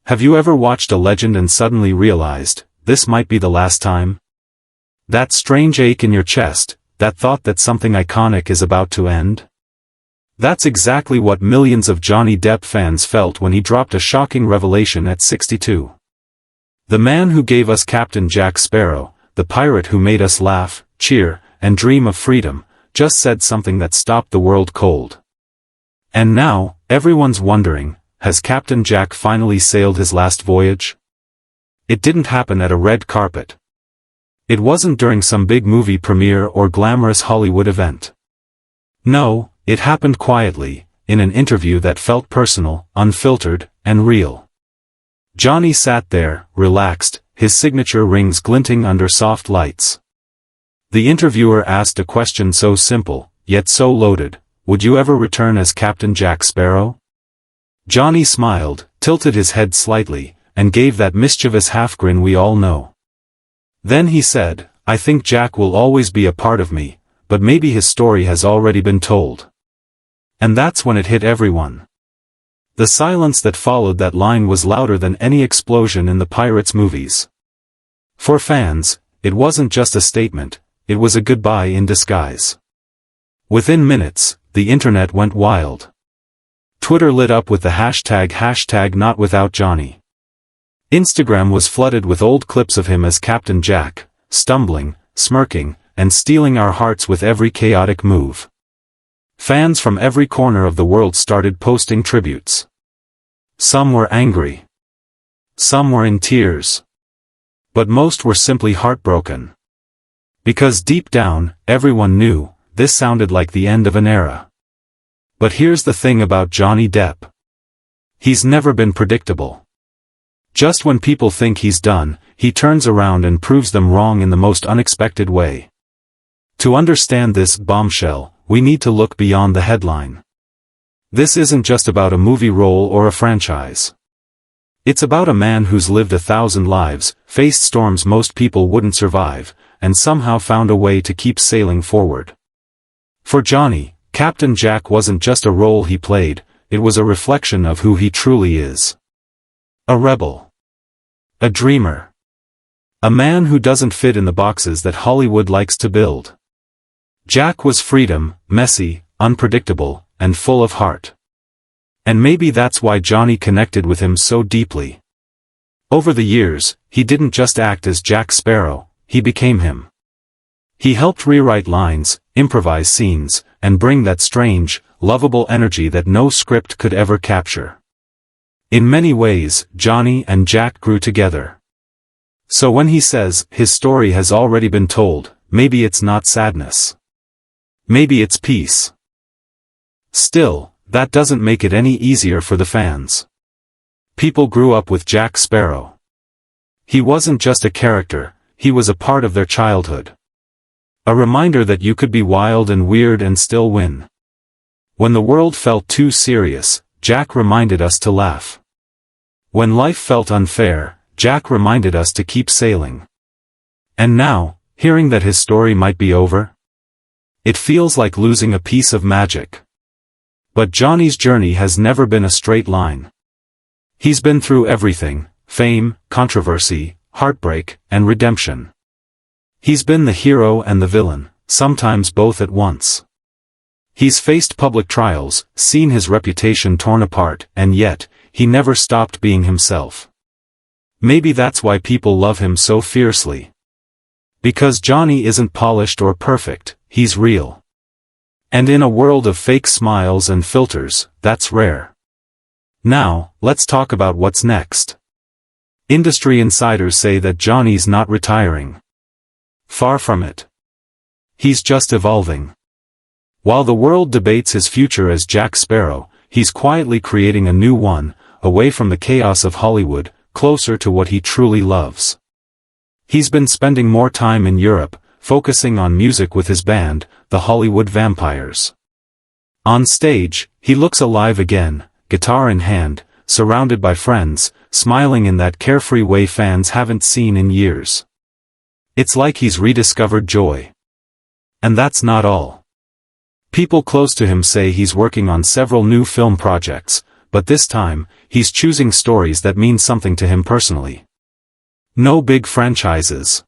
Have you ever watched a legend and suddenly realized, this might be the last time? That strange ache in your chest, that thought that something iconic is about to end? That's exactly what millions of Johnny Depp fans felt when he dropped a shocking revelation at 62. The man who gave us Captain Jack Sparrow, the pirate who made us laugh, cheer, and dream of freedom, just said something that stopped the world cold. And now, everyone's wondering, has Captain Jack finally sailed his last voyage? It didn't happen at a red carpet. It wasn't during some big movie premiere or glamorous Hollywood event. No, it happened quietly, in an interview that felt personal, unfiltered, and real. Johnny sat there, relaxed, his signature rings glinting under soft lights. The interviewer asked a question so simple, yet so loaded: would you ever return as Captain Jack Sparrow? Johnny smiled, tilted his head slightly, and gave that mischievous half-grin we all know. Then he said, I think Jack will always be a part of me, but maybe his story has already been told. And that's when it hit everyone. The silence that followed that line was louder than any explosion in the Pirates movies. For fans, it wasn't just a statement, it was a goodbye in disguise. Within minutes, the internet went wild. Twitter lit up with the hashtag #NotWithoutJohnny. Instagram was flooded with old clips of him as Captain Jack, stumbling, smirking, and stealing our hearts with every chaotic move. Fans from every corner of the world started posting tributes. Some were angry. Some were in tears. But most were simply heartbroken. Because deep down, everyone knew, this sounded like the end of an era. But here's the thing about Johnny Depp. He's never been predictable. Just when people think he's done, he turns around and proves them wrong in the most unexpected way. To understand this bombshell, we need to look beyond the headline. This isn't just about a movie role or a franchise. It's about a man who's lived 1,000 lives, faced storms most people wouldn't survive, and somehow found a way to keep sailing forward. For Johnny, Captain Jack wasn't just a role he played, it was a reflection of who he truly is. A rebel. A dreamer. A man who doesn't fit in the boxes that Hollywood likes to build. Jack was freedom, messy, unpredictable, and full of heart. And maybe that's why Johnny connected with him so deeply. Over the years, he didn't just act as Jack Sparrow, he became him. He helped rewrite lines, improvise scenes, and bring that strange, lovable energy that no script could ever capture. In many ways, Johnny and Jack grew together. So when he says, his story has already been told, maybe it's not sadness. Maybe it's peace. Still, that doesn't make it any easier for the fans. People grew up with Jack Sparrow. He wasn't just a character, he was a part of their childhood. A reminder that you could be wild and weird and still win. When the world felt too serious, Jack reminded us to laugh. When life felt unfair, Jack reminded us to keep sailing. And now, hearing that his story might be over? It feels like losing a piece of magic. But Johnny's journey has never been a straight line. He's been through everything: fame, controversy, heartbreak, and redemption. He's been the hero and the villain, sometimes both at once. He's faced public trials, seen his reputation torn apart, and yet, he never stopped being himself. Maybe that's why people love him so fiercely. Because Johnny isn't polished or perfect, he's real. And in a world of fake smiles and filters, that's rare. Now, let's talk about what's next. Industry insiders say that Johnny's not retiring. Far from it. He's just evolving. While the world debates his future as Jack Sparrow, he's quietly creating a new one, away from the chaos of Hollywood, closer to what he truly loves. He's been spending more time in Europe, focusing on music with his band, the Hollywood Vampires. On stage, he looks alive again, guitar in hand, surrounded by friends, smiling in that carefree way fans haven't seen in years. It's like he's rediscovered joy. And that's not all. People close to him say he's working on several new film projects, but this time, he's choosing stories that mean something to him personally. No big franchises.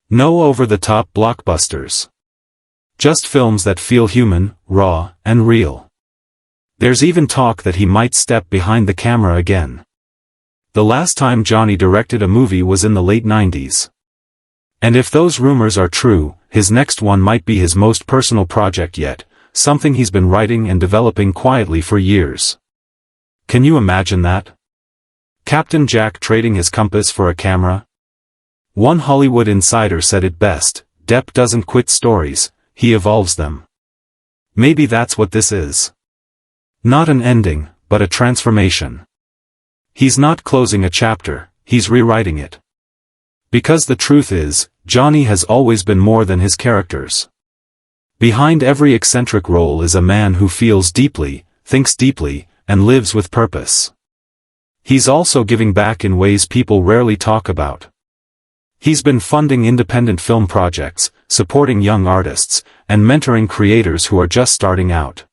No over-the-top blockbusters. Just films that feel human, raw, and real. There's even talk that he might step behind the camera again. The last time Johnny directed a movie was in the late 90s. And if those rumors are true, his next one might be his most personal project yet, something he's been writing and developing quietly for years. Can you imagine that? Captain Jack trading his compass for a camera? One Hollywood insider said it best, Depp doesn't quit stories, he evolves them. Maybe that's what this is. Not an ending, but a transformation. He's not closing a chapter, he's rewriting it. Because the truth is, Johnny has always been more than his characters. Behind every eccentric role is a man who feels deeply, thinks deeply, and lives with purpose. He's also giving back in ways people rarely talk about. He's been funding independent film projects, supporting young artists, and mentoring creators who are just starting out.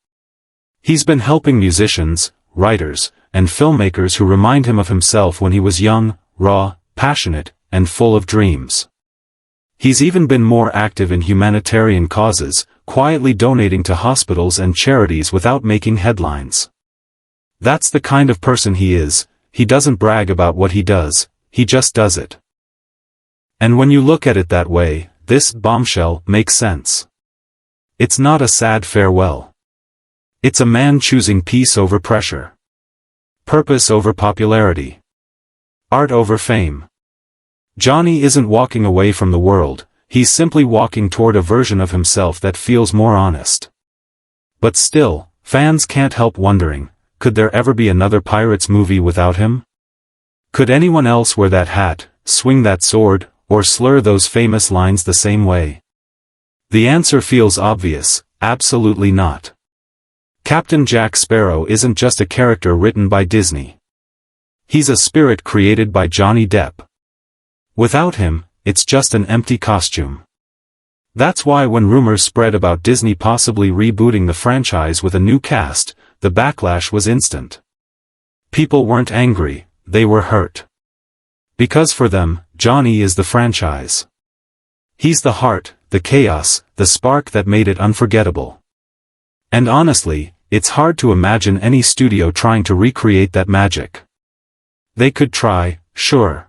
He's been helping musicians, writers, and filmmakers who remind him of himself when he was young, raw, passionate, and full of dreams. He's even been more active in humanitarian causes, quietly donating to hospitals and charities without making headlines. That's the kind of person he is. He doesn't brag about what he does, he just does it. And when you look at it that way, this bombshell makes sense. It's not a sad farewell. It's a man choosing peace over pressure. Purpose over popularity. Art over fame. Johnny isn't walking away from the world, he's simply walking toward a version of himself that feels more honest. But still, fans can't help wondering, could there ever be another Pirates movie without him? Could anyone else wear that hat, swing that sword, or slur those famous lines the same way? The answer feels obvious, absolutely not. Captain Jack Sparrow isn't just a character written by Disney. He's a spirit created by Johnny Depp. Without him, it's just an empty costume. That's why when rumors spread about Disney possibly rebooting the franchise with a new cast, the backlash was instant. People weren't angry, they were hurt. Because for them, Johnny is the franchise. He's the heart, the chaos, the spark that made it unforgettable. And honestly, it's hard to imagine any studio trying to recreate that magic. They could try, sure.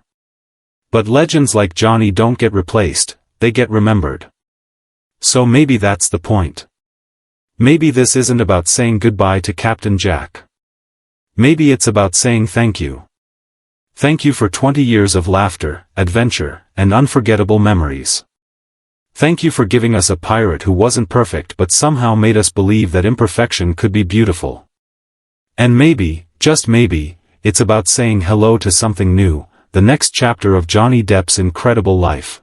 But legends like Johnny don't get replaced, they get remembered. So maybe that's the point. Maybe this isn't about saying goodbye to Captain Jack. Maybe it's about saying thank you. Thank you for 20 years of laughter, adventure, and unforgettable memories. Thank you for giving us a pirate who wasn't perfect but somehow made us believe that imperfection could be beautiful. And maybe, just maybe, it's about saying hello to something new, the next chapter of Johnny Depp's incredible life.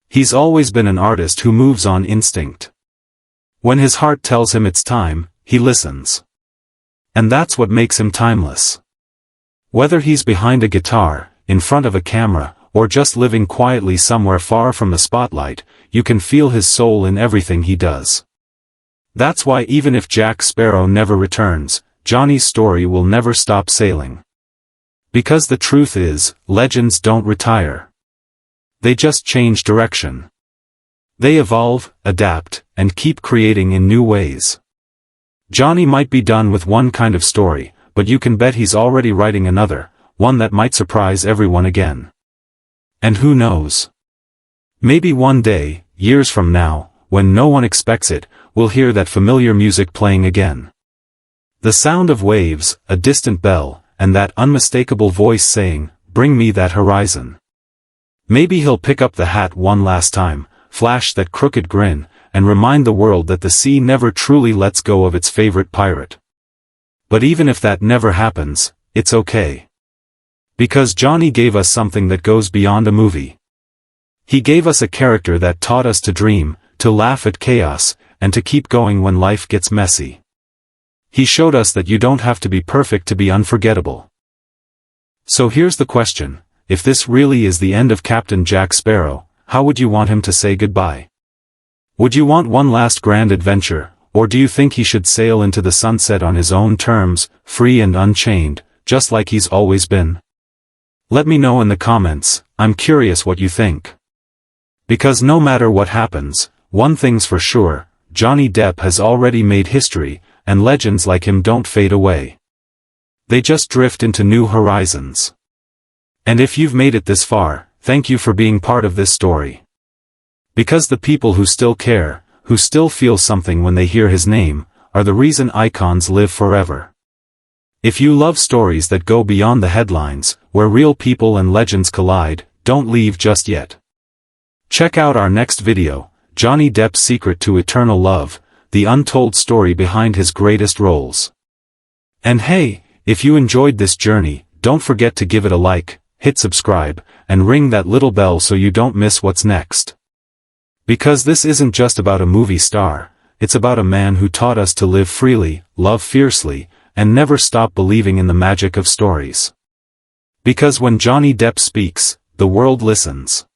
He's always been an artist who moves on instinct. When his heart tells him it's time, he listens. And that's what makes him timeless. Whether he's behind a guitar, in front of a camera, or just living quietly somewhere far from the spotlight, you can feel his soul in everything he does. That's why even if Jack Sparrow never returns, Johnny's story will never stop sailing. Because the truth is, legends don't retire. They just change direction. They evolve, adapt, and keep creating in new ways. Johnny might be done with one kind of story, but you can bet he's already writing another, one that might surprise everyone again. And who knows? Maybe one day, years from now, when no one expects it, we'll hear that familiar music playing again. The sound of waves, a distant bell, and that unmistakable voice saying, "Bring me that horizon." Maybe he'll pick up the hat one last time, flash that crooked grin, and remind the world that the sea never truly lets go of its favorite pirate. But even if that never happens, it's okay. Because Johnny gave us something that goes beyond a movie. He gave us a character that taught us to dream, to laugh at chaos, and to keep going when life gets messy. He showed us that you don't have to be perfect to be unforgettable. So here's the question, if this really is the end of Captain Jack Sparrow, how would you want him to say goodbye? Would you want one last grand adventure, Or do you think he should sail into the sunset on his own terms, free and unchained, just like he's always been? Let me know in the comments. I'm curious what you think. Because no matter what happens, one thing's for sure, Johnny Depp has already made history, and legends like him don't fade away. They just drift into new horizons. And if you've made it this far, thank you for being part of this story. Because the people who still care, who still feel something when they hear his name, are the reason icons live forever. If you love stories that go beyond the headlines, where real people and legends collide, don't leave just yet. Check out our next video, Johnny Depp's Secret to Eternal Love, the untold story behind his greatest roles. And hey, if you enjoyed this journey, don't forget to give it a like, hit subscribe, and ring that little bell so you don't miss what's next. Because this isn't just about a movie star, it's about a man who taught us to live freely, love fiercely, and never stop believing in the magic of stories. Because when Johnny Depp speaks, the world listens.